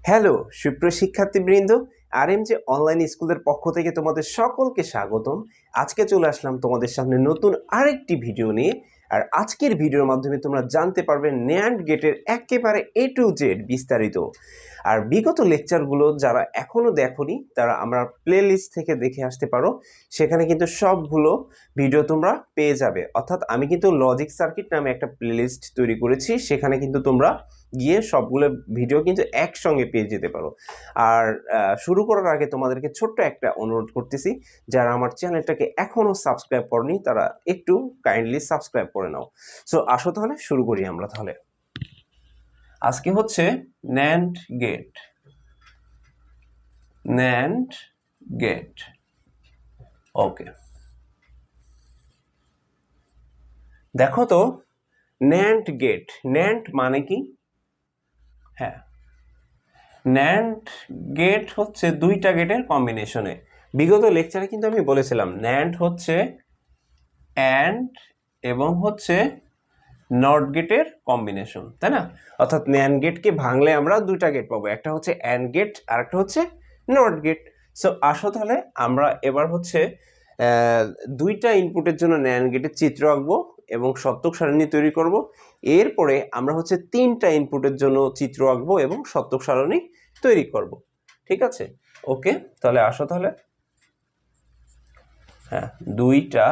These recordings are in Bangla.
হ্যালো সুপ্রিয় শিক্ষার্থীবৃন্দ, আরএমজে অনলাইন স্কুলের পক্ষ থেকে তোমাদের সকলকে স্বাগতম। আজকে চলে আসলাম তোমাদের সামনে নতুন আরেকটি ভিডিও নিয়ে। আর আজকের ভিডিওর মাধ্যমে তোমরা জানতে পারবে ন্যান্ড গেটের একেবারে এ টু জেড বিস্তারিত। আর বিগত লেকচারগুলো যারা এখনো দেখোনি তারা আমরা প্লেলিস্ট থেকে দেখে আসতে পারো, সেখানে কিন্তু সবগুলো ভিডিও তোমরা পেয়ে যাবে। অর্থাৎ আমি কিন্তু লজিক সার্কিট নামে একটা প্লেলিস্ট তৈরি করেছি, সেখানে কিন্তু তোমরা গিয়ে সবগুলো ভিডিও কিন্তু একসঙ্গে পেয়ে যেতে পারো। আর শুরু করার আগে তোমাদেরকে ছোট্ট একটা অনুরোধ করতেছি, যারা আমার চ্যানেলটাকে এখনো সাবস্ক্রাইব করনি তারা একটু কাইন্ডলি সাবস্ক্রাইব করে নাও। সো আসো তাহলে শুরু করি আমরা। তাহলে আজকে হচ্ছে ন্যান্ড গেট। ন্যান্ড গেট, ওকে। দেখো তো ন্যান্ড গেট, ন্যান্ড মানে কি? হ্যাঁ, ন্যান্ড গেট হচ্ছে দুইটা গেটের কম্বিনেশনে। বিগত লেকচারে কিন্তু আমি বলেছিলাম ন্যান্ড হচ্ছে অ্যান্ড এবং হচ্ছে নট গেটের কম্বিনেশন, তাই না? অর্থাৎ ন্যান্ড গেটকে ভাঙলে আমরা দুইটা গেট পাবো, একটা হচ্ছে অ্যান্ড গেট আর একটা হচ্ছে নট গেট। সো আসো তাহলে আমরা এবার হচ্ছে দুইটা ইনপুটের জন্য ন্যান্ড গেটের চিত্র আঁকবো এবং সত্যক সারণী তৈরি করব। এরপরে আমরা হচ্ছে তিনটা ইনপুটের জন্য চিত্র আঁকবো এবং সত্যক সারণী তৈরি করব। ঠিক আছে, ওকে। তাহলে আসো তাহলে। হ্যাঁ, দুইটা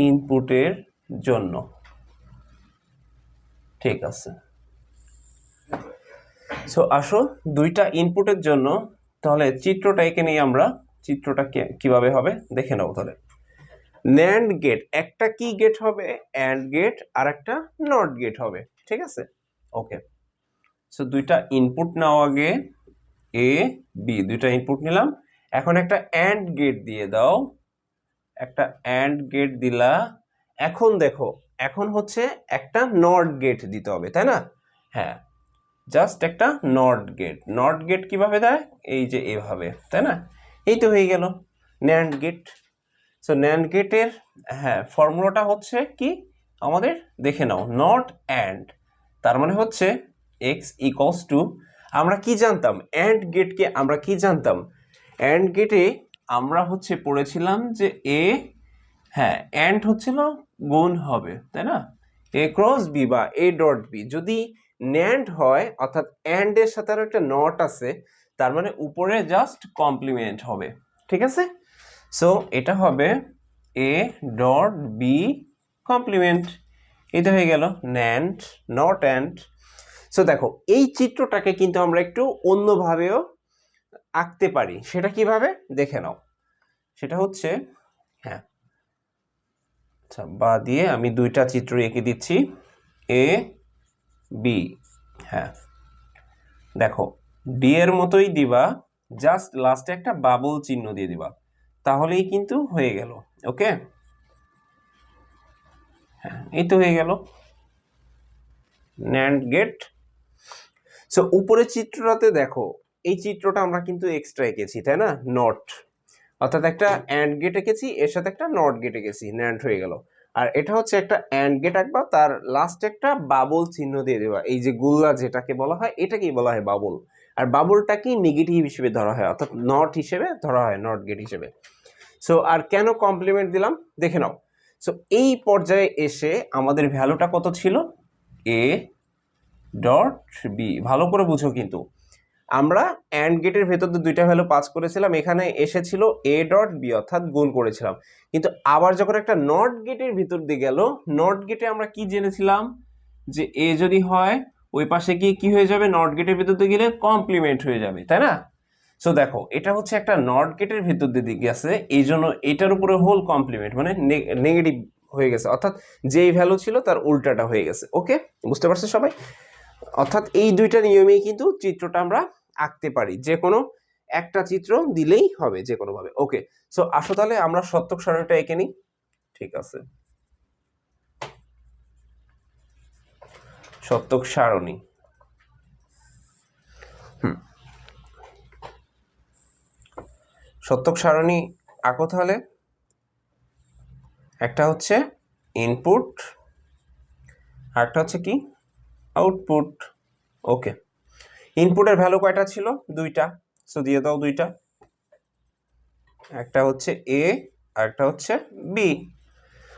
ইনপুটের জন্য, ঠিক আছে। সো আসো দুইটা ইনপুটের জন্য তাহলে চিত্রটা এঁকে নিয়ে আমরা চিত্রটা কিভাবে হবে দেখে নাও। তাহলে ন্যান্ড গেট, একটা কি গেট হবে? অ্যান্ড গেট, আর একটা নট গেট হবে, ঠিক আছে, ওকে। সো দুইটা ইনপুট নাও আগে, এ বি, দুইটা ইনপুট নিলাম। এখন একটা অ্যান্ড গেট দিয়ে দাও, একটা অ্যান্ড গেট দিলা। এখন দেখো, এখন হচ্ছে একটা নট গেট দিতে হবে, তাই না? হ্যাঁ, জাস্ট একটা নট গেট। নট গেট কিভাবে দেয়? এই যে এভাবে, তাই না? এই তো হয়ে গেল ন্যান্ড গেট। সো ন্যান্ড গেটের হ্যাঁ ফর্মুলাটা হচ্ছে কি আমাদের দেখে নাও, নট অ্যান্ড। তার মানে হচ্ছে এক্স ইকুয়ালস টু, আমরা কি জানতাম অ্যান্ড গেটকে? আমরা কি জানতাম অ্যান্ড গেটে? আমরা হচ্ছে পড়েছিলাম যে এ, হ্যাঁ অ্যান্ড হচ্ছিল গুণ হবে, তাই না? এ ক্রস বি বা এ ডট বি যদি ন্যান্ড হয়, অর্থাৎ অ্যান্ড এর সাথে আরো একটা নট আছে, তার মানে উপরে জাস্ট কমপ্লিমেন্ট হবে, ঠিক আছে? সো এটা হবে এ ডট বি কমপ্লিমেন্ট। এটা হয়ে গেল ন্যান্ড, নট অ্যান্ড। সো দেখো এই চিত্রটাকে কিন্তু আমরা একটু অন্যভাবেও আঁকতে পারি, সেটা কিভাবে দেখে নাও। সেটা হচ্ছে, হ্যাঁ আচ্ছা বা দিয়ে আমি দুইটা চিত্র এঁকে দিচ্ছি, এ বি। হ্যাঁ দেখো ডি এর মতোই দিবা, জাস্ট লাস্টে একটা বাবল চিহ্ন দিয়ে দিবা, তাহলেই কিন্তু হয়ে গেল, ওকে। হ্যাঁ এই তো হয়ে গেল ন্যান্ড গেট। সো উপরের চিত্রটাতে দেখো, এই চিত্রটা আমরা কিন্তু এক্সট্রা এঁকেছি, তাই না? নট, অর্থাৎ একটা অ্যান্ড গেট এঁকেছি, এর সাথে একটা নট গেট এঁকেছি, ন্যান্ড হয়ে গেল। আর এটা হচ্ছে একটা অ্যান্ড গেট আঁকবা, তার লাস্টে একটা বাবল চিহ্ন দিয়ে দেবা, এই যে গোল্লা যেটাকে বলা হয় এটাকেই বলা হয় বাবল। আর বাবলটাকেই নেগেটিভ হিসেবে ধরা হয়, অর্থাৎ নট হিসেবে ধরা হয়, নট গেট হিসেবে। সো আর কেন কমপ্লিমেন্ট দিলাম দেখে নাও। সো এই পর্যায়ে এসে আমাদের ভ্যালুটা কত ছিল? A dot B. ভালো করে বুঝো কিন্তু, আমরা অ্যান্ড গেটের ভেতর দিয়ে দুইটা ভ্যালু পাস করেছিলাম, এখানে এসেছিল এ ডট বি, অর্থাৎ গুণ করেছিলাম। কিন্তু আবার যখন একটা নট গেটের ভিতর দিয়ে গেল, নট গেটে আমরা কি জেনেছিলাম যে এ যদি হয় ওই পাশে গিয়ে কি হয়ে যাবে? নট গেটের ভিতর দিয়ে গেলে কমপ্লিমেন্ট হয়ে যাবে, তাই না? সো দেখো এটা হচ্ছে একটা নট গেটের ভিতর দিয়ে গেছে, এই জন্য এটার উপরে হোল কমপ্লিমেন্ট মানে নেগেটিভ হয়ে গেছে, অর্থাৎ যেই ভ্যালু ছিল তার উল্টাটা হয়ে গেছে, ওকে। বুঝতে পারছো সবাই? অর্থাৎ এই দুইটা নিয়মেই কিন্তু চিত্রটা আমরা আঁকতে পারি, যে কোনো একটা চিত্র দিলেই হবে যে কোনো ভাবে, ওকে। সো আসো তাহলে আমরা সত্যক সারণীটা এঁকে নিই, ঠিক আছে। সত্যক সারণী, সত্যক সারণী আঁকো তাহলে। একটা হচ্ছে ইনপুট, আরেকটা হচ্ছে কি আউটপুট, ওকে, ইনপুটের ভ্যালু কয়টা ছিল? দুইটা। সো দিয়ে দাও দুইটা, একটা হচ্ছে এ আর একটা হচ্ছে বি।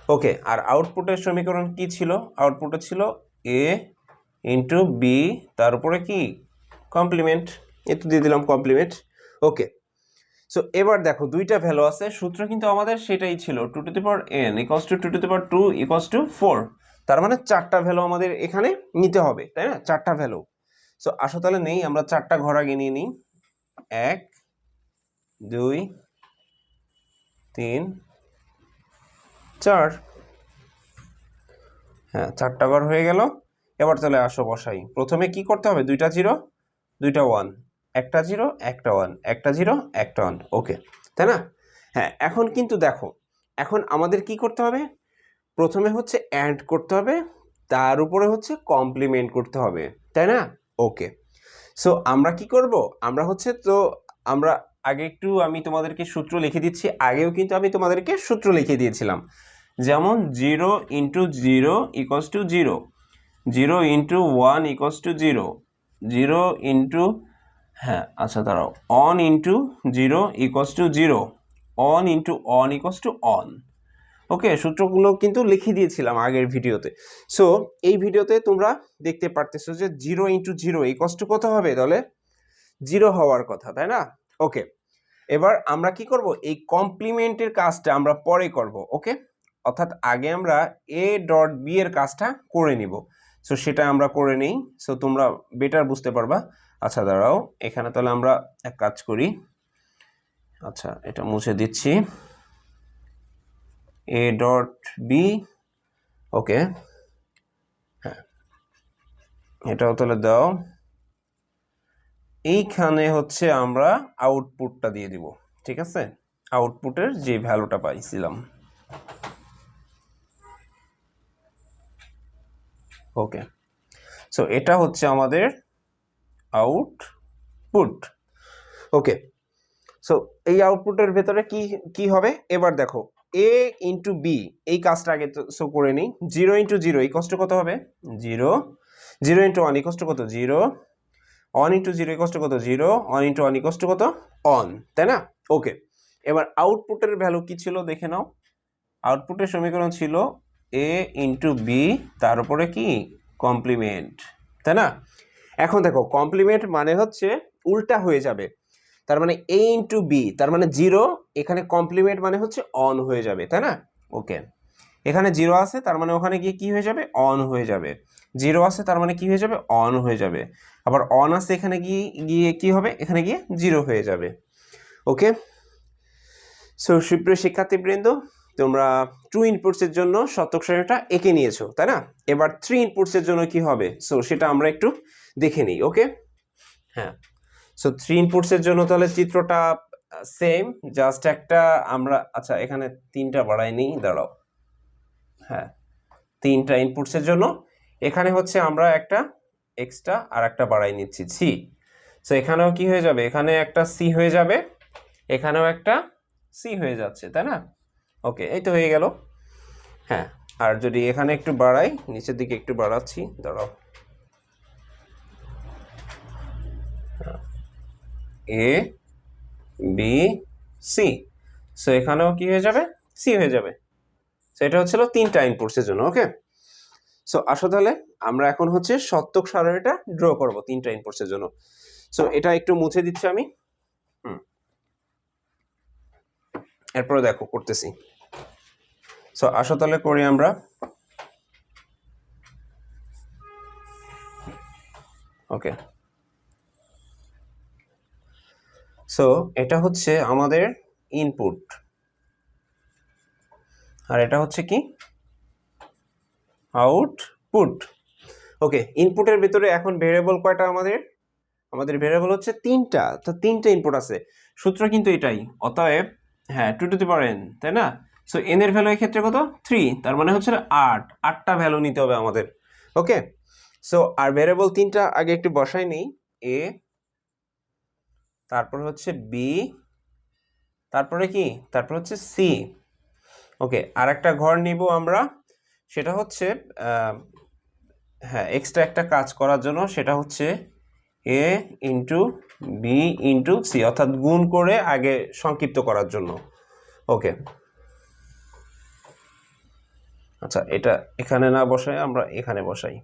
ওকে, আর আউটপুটের সমীকরণ কি ছিল? আউটপুটে ছিল এ ইন্টু বি, তার উপরে কি কমপ্লিমেন্ট, একটু দিয়ে দিলাম কমপ্লিমেন্ট। ওকে, সো এবার দেখো দুইটা ভ্যালু আছে, সূত্র কিন্তু আমাদের সেটাই ছিল 2n equals to 2 equals to 4। তার মানে চারটা ভ্যালু আমাদের এখানে নিতে হবে, তাই না? চারটা ভ্যালু। সো আসো তাহলে নেই, আমরা চারটা ঘর আগে নিয়ে নিই। 1 2 3 4। হ্যাঁ, চারটা ঘর হয়ে গেল। এবার তাহলে আসো বসাই। প্রথমে কি করতে হবে? দুইটা জিরো দুইটা ওয়ান, একটা জিরো একটা ওয়ান, একটা জিরো একটা ওয়ান। ওকে, তাই না? হ্যাঁ, এখন কিন্তু দেখো, এখন আমাদের কি করতে হবে? প্রথমে হচ্ছে অ্যাড করতে হবে, তার উপরে হচ্ছে কমপ্লিমেন্ট করতে হবে, তাই না? ওকে, সো আমরা কি করব? আমরা হচ্ছে তো আমরা আগে একটু আমি তোমাদেরকে সূত্র লিখে দিচ্ছি। আগেও কিন্তু আমি তোমাদেরকে সূত্র লিখে দিয়েছিলাম, যেমন 0 into 0 equals to 0, 0 into 1 equals to 0, 0 into, হ্যাঁ আচ্ছা দাঁড়াও, 1 into 0 equals to 0, 1 into 1 equals to 1। ওকে, সূত্রগুলো কিন্তু লিখে দিয়েছিলাম আগের ভিডিওতে। সো এই ভিডিওতে তোমরা দেখতে পারতেছো যে 0 ইন্টু 0 ইকুয়ালস টু কত হবে? তাহলে 0 হওয়ার কথা, তাই না? ওকে, এবার আমরা কি করব? এই কমপ্লিমেন্টের কাজটা আমরা পরে করব। ওকে, অর্থাৎ আগে আমরা এ ডট বি এর কাজটা করে নিব। সো সেটা আমরা করে নেই, সো তোমরা বেটার বুঝতে পারবা। আচ্ছা দাঁড়াও, এখানে তাহলে আমরা এক কাজ করি। আচ্ছা, এটা মুছে দিচ্ছি, এ ডট বি। ওকে, হ্যাঁ এটাও তাহলে দাও। এইখানে হচ্ছে আমরা আউটপুটটা দিয়ে দিব, ঠিক আছে? আউটপুটের যে ভ্যালুটা পাইছিলাম। ওকে, সো এটা হচ্ছে আমাদের আউটপুট। ওকে, সো এই আউটপুটের ভেতরে কি কি হবে? এবার দেখো, এ ইন্টু বি, এই কাজটা আগে সো করে নিই। 0 ইন্টু 0 ইকুয়ালস টু কত হবে? 0, 0 ইন্টু 1 ইকুয়ালস টু কত? 0, 1 ইন্টু 0 ইকুয়ালস টু কত? 0, 1 ইন্টু 1 ইকুয়ালস টু কত? 1, তাই না? ওকে, এবার আউটপুটের ভ্যালু কি ছিল দেখে নাও। আউটপুটের সমীকরণ ছিল এ ইন্টু বি, তার উপরে কি কমপ্লিমেন্ট, তাই না? এখন দেখো, কমপ্লিমেন্ট মানে হচ্ছে উল্টা হয়ে যাবে। তার মানে এ ইন্টু বি, তার মানে 0, এখানে কমপ্লিমেন্ট মানে হচ্ছে অন হয়ে যাবে, তাই না? ওকে, এখানে 0 আছে, তার মানে ওখানে গিয়ে কি হয়ে যাবে? অন হয়ে যাবে। 0 আছে, তার মানে কি হয়ে যাবে? অন হয়ে যাবে। আবার অন আছে, এখানে গিয়ে গিয়ে কি হবে? এখানে গিয়ে 0 হয়ে যাবে। ওকে, সো সুপ্রিয় শিক্ষার্থীবৃন্দ, তোমরা 2 ইনপুটসের জন্য শতক সারণীটা এঁকে নিয়েছো, তাই না? এবার 3 ইনপুটসের জন্য কি হবে? সো সেটা আমরা একটু দেখে নিই। ওকে, হ্যাঁ, সো 3 ইনপুটসের জন্য তাহলে চিত্রটা সেম, জাস্ট একটা আমরা, আচ্ছা এখানে 3টা বাড়াই নিই, দাঁড়াও। হ্যাঁ, 3টা ইনপুটসের জন্য এখানে হচ্ছে আমরা একটা এক্সট্রা আর একটা বাড়াই নিচ্ছি সি। সো এখানেও কি হয়ে যাবে? এখানে একটা সি হয়ে যাবে, এখানেও একটা সি হয়ে যাচ্ছে, তাই না? ওকে, এই তো হয়ে গেল। হ্যাঁ, আর যদি এখানে একটু বাড়াই, নিচের দিকে একটু বাড়াচ্ছি, দাঁড়াও, এ বি সি, সো এখানেও কি হয়ে যাবে? সি হয়ে যাবে। সো এটা হচ্ছিল 3টা ইনপুটসের জন্য। ওকে, সো আসো তাহলে আমরা এখন হচ্ছে সত্যক সারণীটা ড্র করব 3টা ইনপুটসের জন্য। সো এটা একটু মুছে দিচ্ছি আমি। এরপরে দেখো করতেছি। সো আসো তাহলে করি আমরা। ওকে, সো এটা হচ্ছে আমাদের ইনপুট, আর এটা হচ্ছে কি? আউটপুট। ওকে, ইনপুটের ভিতরে এখন ভেরিয়েবল কয়টা আমাদের? আমাদের ভেরিয়েবল হচ্ছে 3টা, তো 3টা ইনপুট আছে। সূত্র কিন্তু এটাই, অতএব হ্যাঁ 2n, তাই না? সো n এর ভ্যালু এই ক্ষেত্রে কত? 3, তার মানে হচ্ছে 8টা ভ্যালু নিতে হবে আমাদের। ওকে, সো আর ভেরিয়েবল 3টা আগে একটু বসাই নেই। a, তারপর হচ্ছে b, তারপরে কি? তারপর হচ্ছে c। ওকে, আর একটা ঘর নিব আমরা, সেটা হচ্ছে হ্যাঁ এক্সট্রা একটা কাজ করার জন্য, সেটা হচ্ছে এ ইন্টু বি ইন্টু সি, অর্থাৎ গুণ করে আগে সংক্ষিপ্ত করার জন্য। ওকে, আচ্ছা এটা এখানে না বসাই, আমরা এখানে বসাই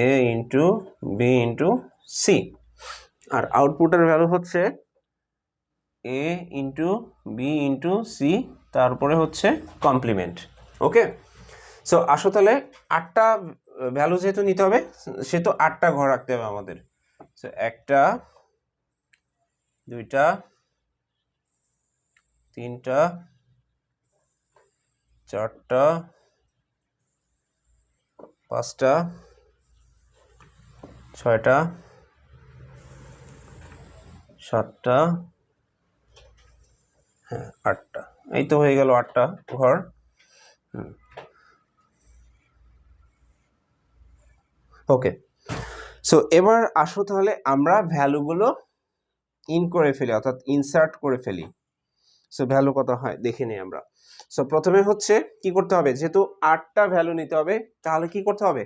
এ ইন্টু বি ইন্টু সি, আর আউটপুটের ভ্যালু হচ্ছে এ ইন্টু বি ইন্টু সি, তারপরে হচ্ছে কমপ্লিমেন্ট। ওকে, সো আসো তাহলে 8টা ভ্যালু যেহেতু নিতে হবে, সেহেতু 8টা ঘর রাখতে হবে আমাদের। সো 1টা 2টা 3টা 4টা 5টা 6টা 7টা, হ্যাঁ 8টা। এই তো হয়ে গেল 8টা ঘর। ওকে, সো এবার আসো তাহলে আমরা ভ্যালুগুলো ইন করে ফেলি, অর্থাৎ ইনসার্ট করে ফেলি। সো ভ্যালু কত হয় দেখে নিই আমরা। সো প্রথমে হচ্ছে কি করতে হবে, যেহেতু 8টা ভ্যালু নিতে হবে, তাহলে কি করতে হবে,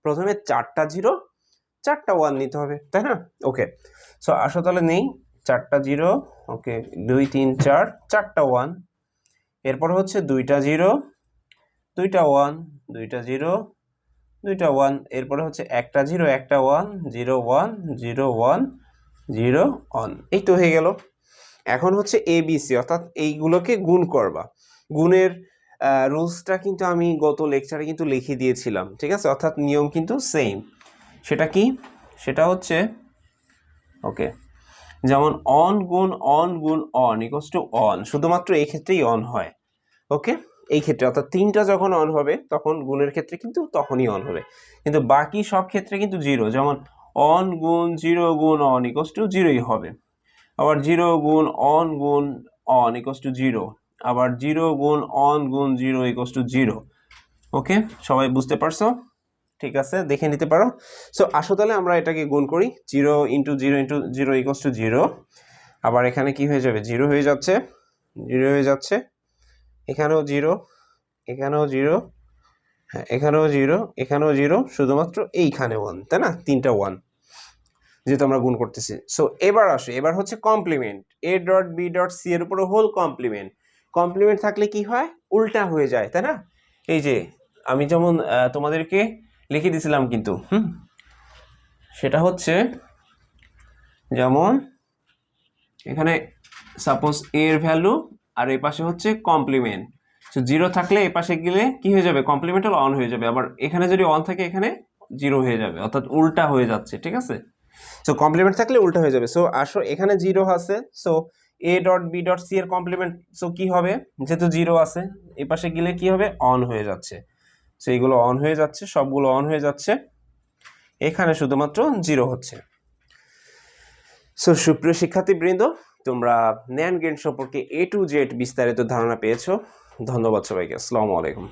প্রথমে 4টা 0 4টা 1 নিতে হবে, তাই না? ওকে, সো আসো তাহলে নেই 4টা 0, ওকে 2 3 4 4টা 1, এরপর হচ্ছে 2টা 0 2টা 1 2টা 0 2টা 1, এরপরে হচ্ছে একটা 0 একটা 1 0 1 0 1 0 1, এই তো হয়ে গেল। এখন হচ্ছে ABC, অর্থাৎ এইগুলোকে গুণ করবা। গুণের রুলসটা কিন্তু আমি গত লেকচারে কিন্তু লিখে দিয়েছিলাম, ঠিক আছে? অর্থাৎ নিয়ম কিন্তু সেম। সেটা কি, সেটা হচ্ছে ওকে, যেমন অন গুণ অন ইকুয়ালস টু অন, শুধুমাত্র এই ক্ষেত্রেই অন হয়। ওকে, এই ক্ষেত্রে অর্থাৎ 3টা যখন অন হবে তখন গুণের ক্ষেত্রে কিন্তু তখনই অন হবে, কিন্তু বাকি সব ক্ষেত্রে কিন্তু 0, যেমন অন গুণ 0 গুণ অন ইকুয়ালস টু 0ই হবে। আবার 0 গুণ অন ইকুয়ালস টু 0, আবার 0 গুণ 0 ইকুয়ালস টু 0। ওকে, সবাই বুঝতে পারছো? ঠিক আছে, দেখে নিতে পারো। সো আসো তাহলে আমরা এটাকে গুণ করি, 0 ইন্টু 0 ইন্টু 0 ইকুয়ালস টু 0, আবার এখানে কি হয়ে যাবে, 0 হয়ে যাচ্ছে, 0 হয়ে যাচ্ছে, এখানেও 0, এখানেও 0, হ্যাঁ এখানেও 0, এখানেও 0, শুধুমাত্র এইখানে 1, তাই না? 3টা 1 যেহেতু আমরা গুণ করতেছি। সো এবার আসে, এবার হচ্ছে complement, A dot B dot C এর উপরে হোল কমপ্লিমেন্ট। কমপ্লিমেন্ট থাকলে কি হয়, উল্টা হয়ে যায়, তাই না? এই যে আমি যেমন তোমাদেরকে লিখে দিয়েছিলাম কিন্তু, সেটা হচ্ছে যেমন এখানে সাপোজ এর ভ্যালু আর এই পাশে হচ্ছে কমপ্লিমেন্ট। সো 0 থাকলে এই পাশে গেলে কি হয়ে যাবে, কমপ্লিমেন্ট হলো অন হয়ে যাবে, আবার এখানে যদি অন থাকে এখানে 0 হয়ে যাবে, অর্থাৎ উল্টা হয়ে যাচ্ছে, ঠিক আছে? সো কমপ্লিমেন্ট থাকলে উল্টা হয়ে যাবে। সো আসো এখানে 0 আছে, so A dot B dot C এর কমপ্লিমেন্ট, সো কি হবে, যেহেতু 0 আছে এই পাশে গেলে কি হবে, অন হয়ে যাচ্ছে। সো এইগুলো অন হয়ে যাচ্ছে, সবগুলো অন হয়ে যাচ্ছে, এখানে শুধুমাত্র 0 হচ্ছে। সো সুপ্রিয় শিক্ষার্থীবৃন্দ, তোমরা ন্যান্ড গেট সম্পর্কে A to Z বিস্তারিত ধারণা পেয়েছো। ধন্যবাদ সবাইকে, আসসালামু আলাইকুম।